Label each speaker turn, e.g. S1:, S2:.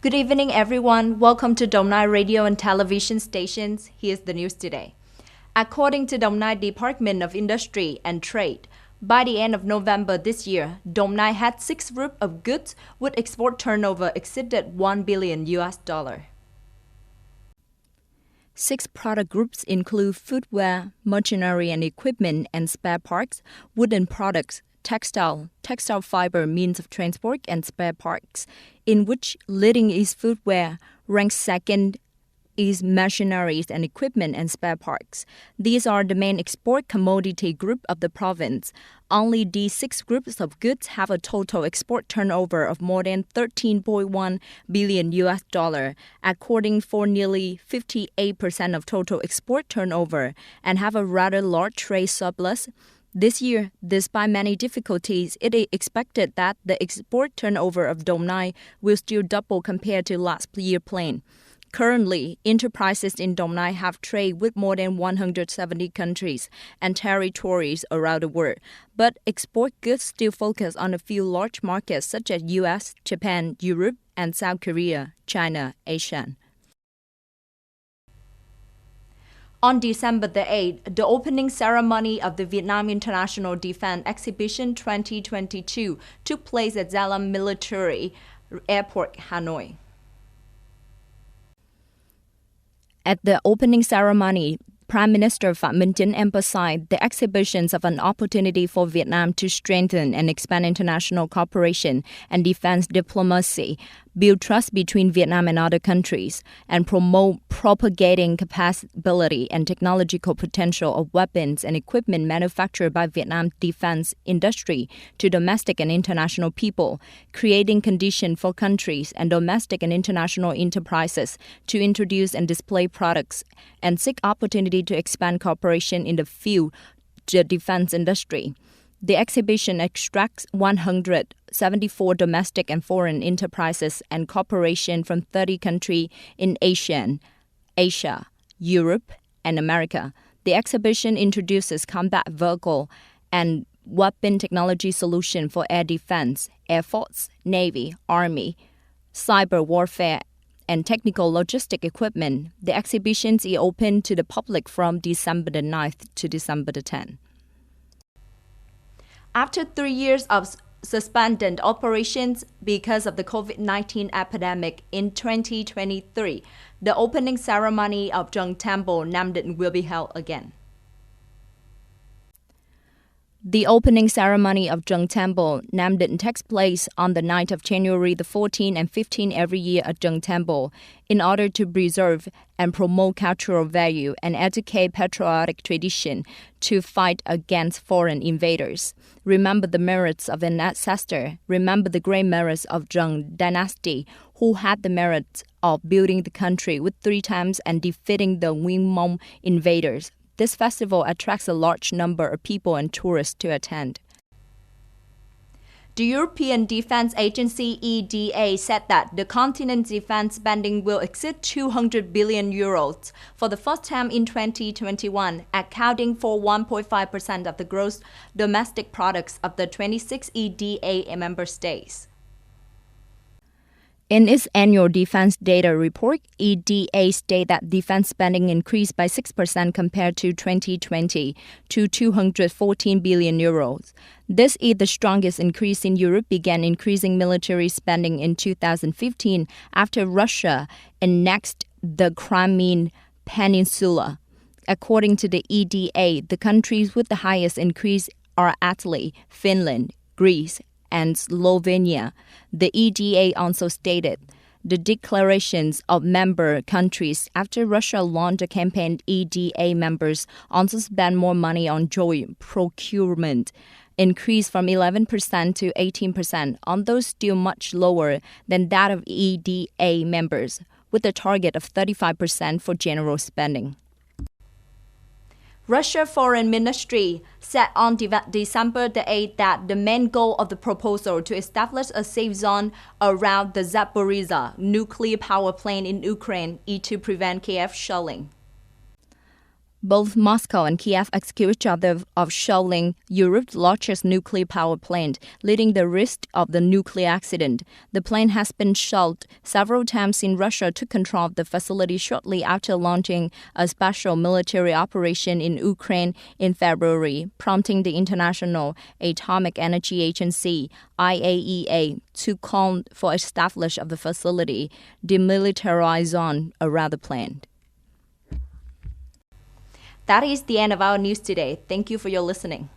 S1: Good evening, everyone. Welcome to Dong Nai Radio and Television Stations. Here's the news today. According to Dong Nai Department of Industry and Trade, by the end of November this year, Dong Nai had 6 groups of goods with export turnover exceeded $1 billion. 6 product groups include footwear, machinery and equipment and spare parts, wooden products, textile fiber means of transport and spare parts, in which leading is footwear, ranks second is machineries and equipment and spare parts. These are the main export commodity group of the province. Only these 6 groups of goods have a total export turnover of more than $13.1 billion, according for nearly 58% of total export turnover, and have a rather large trade surplus. This year, despite many difficulties, it is expected that the export turnover of Dong Nai will still double compared to last year's plan. Currently, enterprises in Dong Nai have trade with more than 170 countries and territories around the world, but export goods still focus on a few large markets such as US, Japan, Europe, and South Korea, China, Asia. On December the 8th, the opening ceremony of the Vietnam International Defense Exhibition 2022 took place at Gia Lam Military Airport, Hanoi. At the opening ceremony, Prime Minister Phạm Minh Chính emphasized the exhibitions of an opportunity for Vietnam to strengthen and expand international cooperation and defense diplomacy, build trust between Vietnam and other countries, and promote propagating capability and technological potential of weapons and equipment manufactured by Vietnam's defense industry to domestic and international people, creating conditions for countries and domestic and international enterprises to introduce and display products and seek opportunity to expand cooperation in the field the defense industry. The exhibition extracts 174 domestic and foreign enterprises and cooperation from 30 countries in Asia, Europe, and America. The exhibition introduces combat vehicle and weapon technology solution for air defense, Air Force, Navy, Army, cyber warfare, and technical logistic equipment. The exhibition is open to the public from December the 9th to December the 10th. After 3 years of suspended operations because of the COVID-19 epidemic in 2023, the opening ceremony of Trung Temple, Nam Định will be held again. The opening ceremony of Trung Temple, Nam Định takes place on the night of January the 14th and 15th every year at Trung Temple in order to preserve and promote cultural value and educate patriotic tradition to fight against foreign invaders. Remember the merits of an ancestor. Remember the great merits of Trung dynasty, who had the merits of building the country with 3 times and defeating the Nguyen Mông invaders. This festival attracts a large number of people and tourists to attend. The European Defense Agency EDA said that the continent's defense spending will exceed 200 billion euros for the first time in 2021, accounting for 1.5% of the gross domestic products of the 26 EDA member states. In its annual defense data report, EDA stated that defense spending increased by 6% compared to 2020 to 214 billion euros. This is the strongest increase in Europe, began increasing military spending in 2015 after Russia annexed the Crimean Peninsula. According to the EDA, the countries with the highest increase are Italy, Finland, Greece, and Slovenia. The EDA also stated the declarations of member countries after Russia launched a campaign. EDA members also spend more money on joint procurement, increased from 11% to 18%, although still much lower than that of EDA members, with a target of 35% for general spending. Russia Foreign Ministry said on December the 8th that the main goal of the proposal to establish a safe zone around the Zaporizhzhia nuclear power plant in Ukraine is to prevent Kiev shelling. Both Moscow and Kiev accuse each other of shelling Europe's largest nuclear power plant, leading the risk of the nuclear accident. The plant has been shelled several times in Russia to control the facility shortly after launching a special military operation in Ukraine in February, prompting the International Atomic Energy Agency, IAEA, to call for establishment of the facility demilitarized zone around the plant. That is the end of our news today. Thank you for your listening.